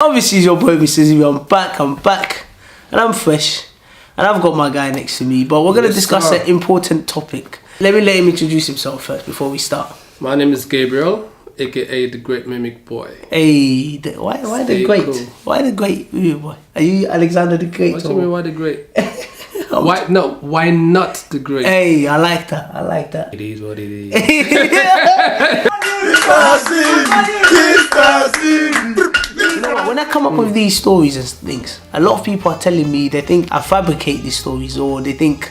Obviously, it's your boy MrCV. I'm back, and I'm fresh, and I've got my guy next to me. But we're gonna discuss an important topic. Let him introduce himself first before we start. My name is Gabriel, aka the Great Mimic Boy. Hey, why the great? Cool. Why the great Mimic Boy? Are you Alexander the Great? What do you mean, why the great? Why not the great? Hey, I like that. It is what it is. You know what, when I come up with these stories and things, a lot of people are telling me they think I fabricate these stories or they think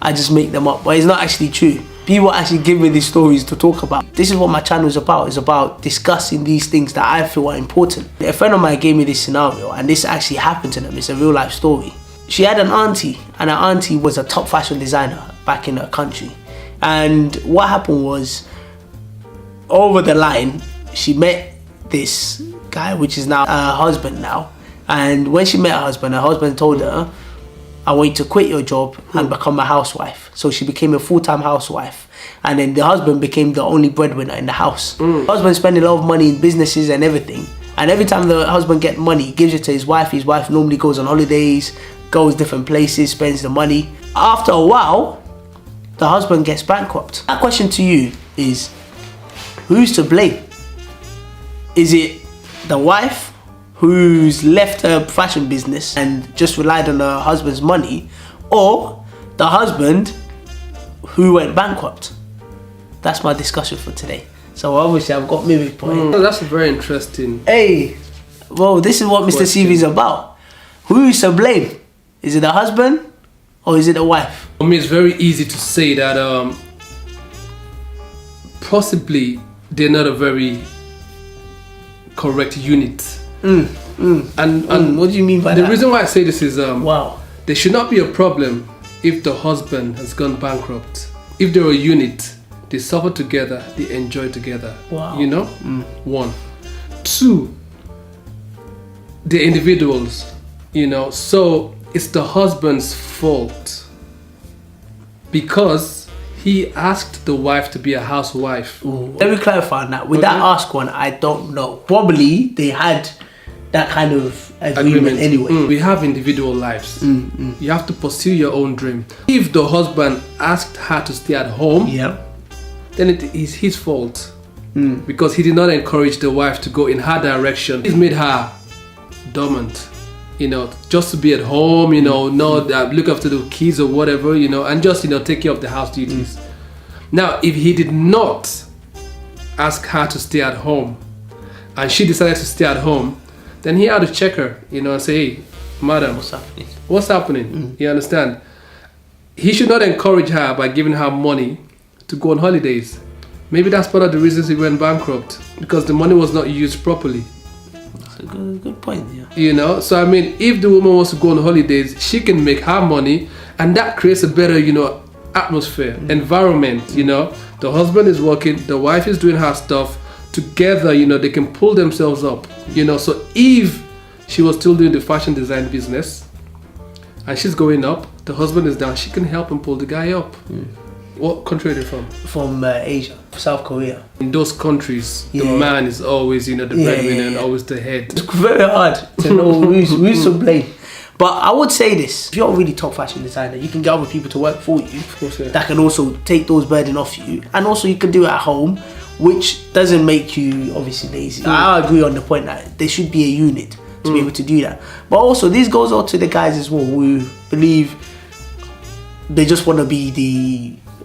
I just make them up, but it's not actually true. People actually give me these stories to talk about. This is what my channel is about. It's about discussing these things that I feel are important. A friend of mine gave me this scenario and this actually happened to them. It's a real life story. She had an auntie, and her auntie was a top fashion designer back in her country. And what happened was, over the line, she met this guy, which is now her husband now. And when she met her husband told her, I want you to quit your job and become a housewife. So she became a full-time housewife. And then the husband became the only breadwinner in the house. The husband spending a lot of money in businesses and everything. And every time the husband gets money, he gives it to his wife. His wife normally goes on holidays, goes different places, spends the money. After a while, the husband gets bankrupt. My question to you is, who's to blame? Is it the wife who's left her fashion business and just relied on her husband's money, or the husband who went bankrupt? That's my discussion for today. So obviously I've got Mimic Boy. That's very interesting. Hey, well, this is what MrCV is about. Who is to blame? Is it the husband or is it the wife? For me, it's very easy to say that possibly they're not a very correct unit. And what do you mean by that? The reason why I say this is wow, there should not be a problem if the husband has gone bankrupt. If they're a unit, they suffer together, they enjoy together. Wow. You know? 1. 2, they're individuals, you know, so it's the husband's fault because he asked the wife to be a housewife. Let me clarify on that. With that ask one, I don't know. Probably they had that kind of agreement anyway. We have individual lives. You have to pursue your own dream. If the husband asked her to stay at home, then it is his fault because he did not encourage the wife to go in her direction. He's made her dormant, you know, just to be at home, you know, not look after the kids or whatever, you know, and just, you know, take care of the house duties. Now, if he did not ask her to stay at home and she decided to stay at home, then he had to check her, you know, and say, hey, madam, what's happening? You understand? He should not encourage her by giving her money to go on holidays. Maybe that's part of the reasons he went bankrupt, because the money was not used properly. That's a good point, yeah. You know, so I mean, if the woman wants to go on holidays, she can make her money, and that creates a better, you know, atmosphere, environment, you know. The husband is working, the wife is doing her stuff. Together, you know, they can pull themselves up, you know. So if she was still doing the fashion design business and she's going up, the husband is down, she can help and pull the guy up. What country are they from? From Asia, South Korea. In those countries, the man is always, you know, the breadwinner and always the head. It's very hard to know who's to blame. But I would say this, if you're a really top fashion designer, you can get other people to work for you, of course, that can also take those burden off you. And also you can do it at home, which doesn't make you obviously lazy. I agree on the point that there should be a unit to be able to do that. But also this goes out to the guys as well who believe they just want to be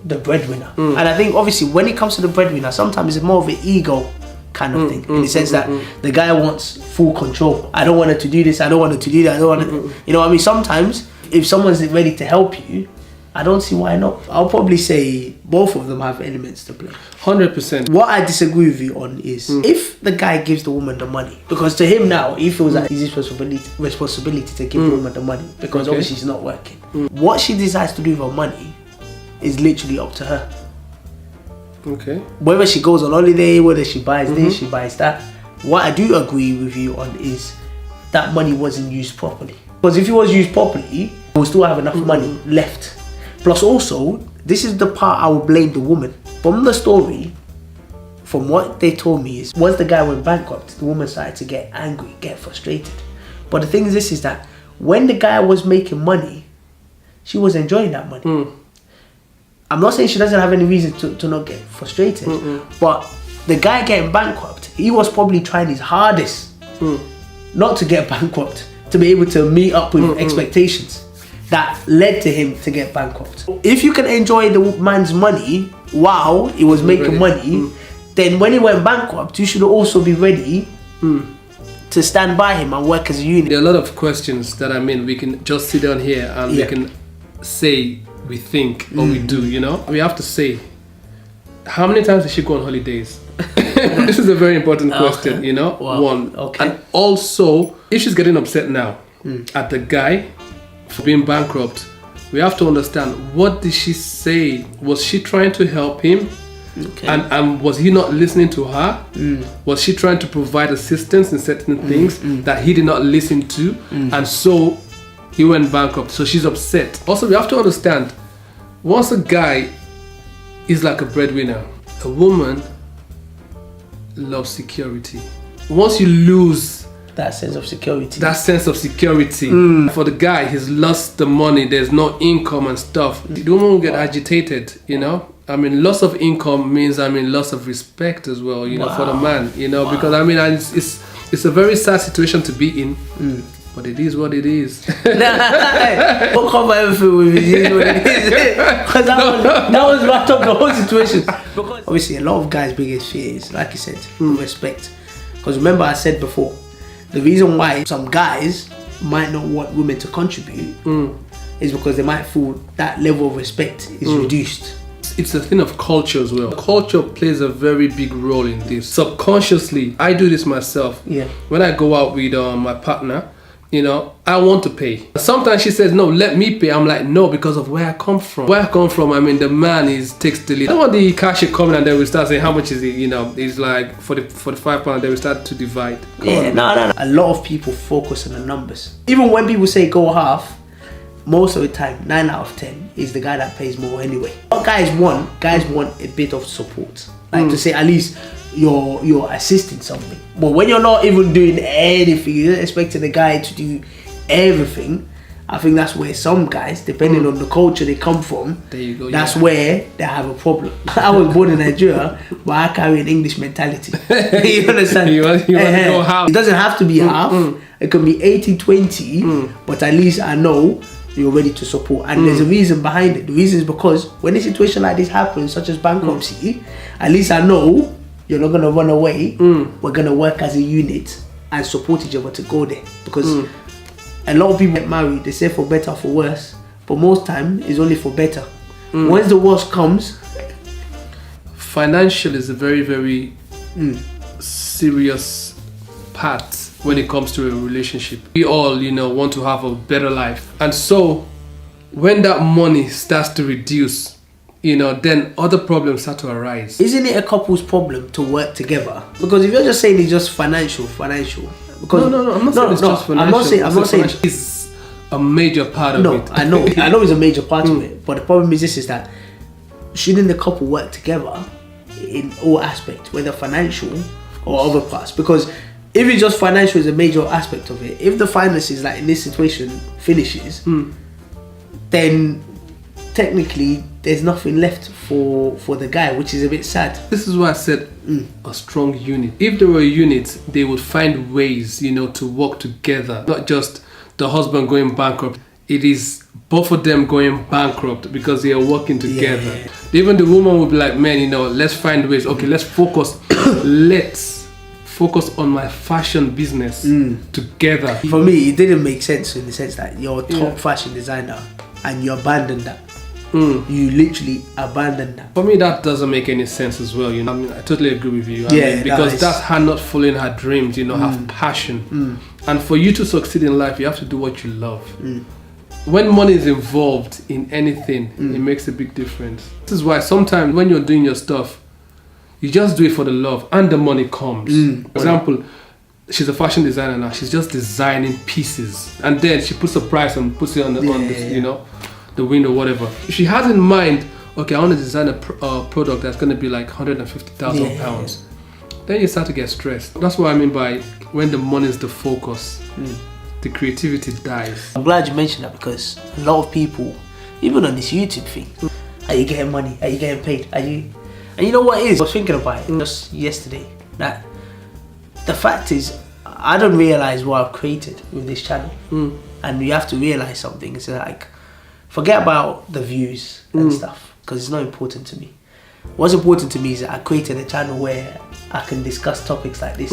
the breadwinner. And I think obviously when it comes to the breadwinner, sometimes it's more of an ego kind of thing, in the sense that the guy wants full control. I don't want her to do this, I don't want her to do that, I don't want her, you know what I mean? Sometimes if someone's ready to help you, I don't see why not. I'll probably say both of them have elements to play. 100%. What I disagree with you on is if the guy gives the woman the money, because to him now, he feels like it's his responsibility to give the woman the money, because obviously she's not working. What she decides to do with her money is literally up to her. Okay. Whether she goes on holiday, whether she buys this, she buys that. What I do agree with you on is that money wasn't used properly. Because if it was used properly, we'll still have enough money left. Plus also, this is the part I will blame the woman. From the story, from what they told me is once the guy went bankrupt, the woman started to get angry, get frustrated. But the thing is that when the guy was making money, she was enjoying that money. I'm not saying she doesn't have any reason to not get frustrated, but the guy getting bankrupt, he was probably trying his hardest not to get bankrupt, to be able to meet up with expectations that led to him to get bankrupt. If you can enjoy the man's money while he was making money, then when he went bankrupt, you should also be ready to stand by him and work as a unit. There are a lot of questions that we can just sit down here and we can say we think or we do, you know? We have to say, how many times did she go on holidays? This is a very important question, you know? Wow. One. Okay. And also, if she's getting upset now at the guy for being bankrupt, we have to understand, what did she say? Was she trying to help him? Okay. And was he not listening to her? Was she trying to provide assistance in certain things that he did not listen to? And so he went bankrupt. So she's upset. Also, we have to understand, once a guy is like a breadwinner, a woman loves security. Once you lose that sense of security, for the guy, he's lost the money, there's no income and stuff, the woman will get agitated, you know? Loss of income means loss of respect as well, you know, for the man, you know, because it's a very sad situation to be in, but it is what it is. Don't cover everything with it is what it is. Because that was wrapped up the whole situation. Because obviously a lot of guys' biggest fear is, like you said, respect. Because remember I said before, the reason why some guys might not want women to contribute is because they might feel that level of respect is reduced. It's a thing of culture as well. Culture plays a very big role in this. Subconsciously, I do this myself. Yeah. When I go out with my partner, you know, I want to pay. Sometimes she says, no, let me pay. I'm like, no, because of where I come from. Where I come from, the man takes the lead. I don't want the cashier coming and then we start saying, how much is it? You know, it's like for the £45, then we start to divide. No. A lot of people focus on the numbers. Even when people say go half, most of the time, 9 out of 10 is the guy that pays more anyway. What guys want a bit of support. Like to say at least you're assisting something. But when you're not even doing anything, you're expecting the guy to do everything. I think that's where some guys, depending on the culture they come from, there you go, that's where they have a problem. I was born in Nigeria, but I carry an English mentality. You understand? You want to go half. It doesn't have to be half. It can be 80-20, but at least I know you're ready to support. And there's a reason behind it. The reason is because when a situation like this happens, such as bankruptcy, at least I know you're not going to run away. We're going to work as a unit and support each other to go there. Because a lot of people get married, they say for better, for worse, but most time it's only for better. Once the worst comes, financial is a very, very serious part when it comes to a relationship. We all, you know, want to have a better life. And so when that money starts to reduce, you know, then other problems start to arise. Isn't it a couple's problem to work together? Because if you're just saying it's just financial. Because no, I'm not saying it's just financial. I'm not saying it's a major part of it. I know it's a major part of it. But the problem is that shouldn't the couple work together in all aspects, whether financial or other parts? Because if it's just financial is a major aspect of it, if the finances, like in this situation, finishes, then technically there's nothing left for the guy, which is a bit sad. This is why I said a strong unit. If there were a unit, they would find ways, you know, to work together. Not just the husband going bankrupt. It is both of them going bankrupt because they are working together. Yeah. Even the woman would be like, man, you know, let's find ways. Okay, let's focus. Let's focus on my fashion business together. For me, it didn't make sense in the sense that you're a top fashion designer and you abandon that. You literally abandon that. For me, that doesn't make any sense as well, you know. I totally agree with you. Because that's her not following her dreams, you know, her passion. And for you to succeed in life, you have to do what you love. When money is involved in anything, it makes a big difference. This is why sometimes when you're doing your stuff, you just do it for the love and the money comes. For example, she's a fashion designer now. She's just designing pieces. And then she puts a price and puts it on the you know, the window, whatever. She has in mind, okay, I want to design a product that's going to be like £150,000. Then you start to get stressed. That's what I mean by when the money is the focus, the creativity dies. I'm glad you mentioned that, because a lot of people, even on this YouTube thing, are you getting money? Are you getting paid? Are you? And you know what it is? I was thinking about it just yesterday, that the fact is, I don't realize what I've created with this channel. And you have to realize something. It's like, forget about the views and stuff, because it's not important to me. What's important to me is that I created a channel where I can discuss topics like this.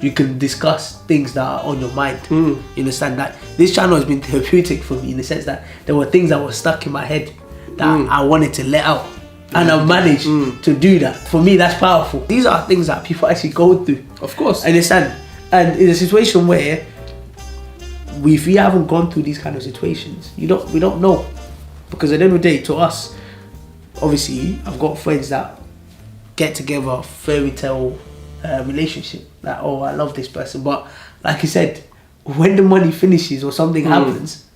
You can discuss things that are on your mind. You understand that this channel has been therapeutic for me, in the sense that there were things that were stuck in my head that I wanted to let out, and I've managed to do that. For me, that's powerful. These are things that people actually go through. Of course. Understand? And in a situation where if we haven't gone through these kind of situations, we don't know. Because at the end of the day, to us, obviously, I've got friends that get together, fairy tale relationship, that, oh, I love this person, but like you said, when the money finishes or something happens,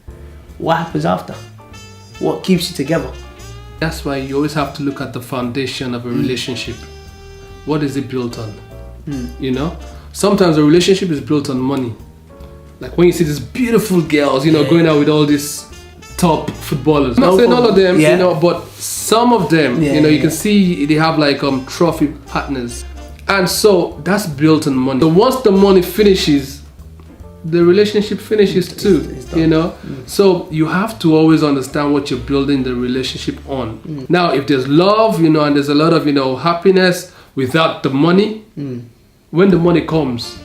what happens after? What keeps you together? That's why you always have to look at the foundation of a relationship. What is it built on? You know, sometimes a relationship is built on money. Like when you see these beautiful girls, you know, going out with all these top footballers. Not saying all of them, you know, but some of them, you know, you can see they have like trophy partners. And so that's built on money. So once the money finishes, the relationship finishes too, you know. So you have to always understand what you're building the relationship on. Now, if there's love, you know, and there's a lot of, you know, happiness without the money, when the money comes,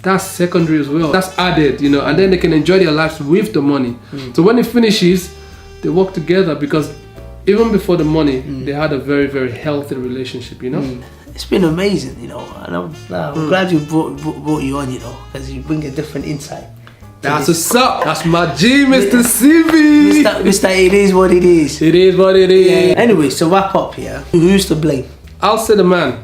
that's secondary as well. That's added, you know, and then they can enjoy their lives with the money. So when it finishes, they work together, because even before the money, they had a very, very healthy relationship, you know. It's been amazing, you know, and I'm glad you brought you on, you know, because you bring a different insight. That's what's up. That's my G, MrCV. Mr. It is what it is. It is what it is. Yeah. Anyway, so wrap up here. Who's to blame? I'll say the man.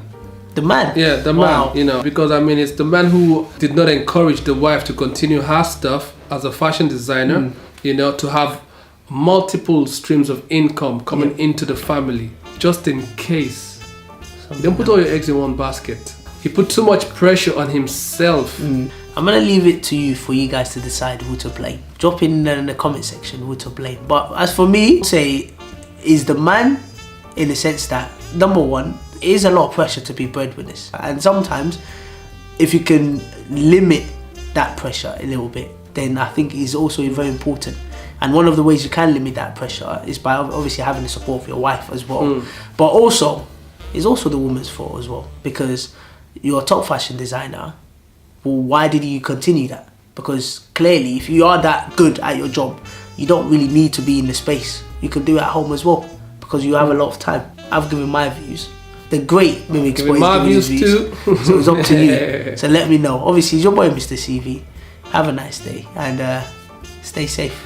The man? Yeah, the man, you know, because I mean, it's the man who did not encourage the wife to continue her stuff as a fashion designer, you know, to have multiple streams of income coming into the family, just in case. You don't put all your eggs in one basket. He put too much pressure on himself. I'm gonna leave it to you for you guys to decide who to blame. Drop in the comment section who to blame. But as for me, say, is the man, in the sense that, number one, it is a lot of pressure to be breadwinners. And sometimes, if you can limit that pressure a little bit, then I think it's also very important. And one of the ways you can limit that pressure is by obviously having the support of your wife as well. But also, it's also the woman's fault as well, because you're a top fashion designer. Well, why did you continue that? Because clearly, if you are that good at your job, you don't really need to be in the space. You can do it at home as well, because you have a lot of time. I've given my views. They're great. Maybe giving my views too. So it's up to you. So let me know. Obviously, it's your boy MrCV. Have a nice day and stay safe.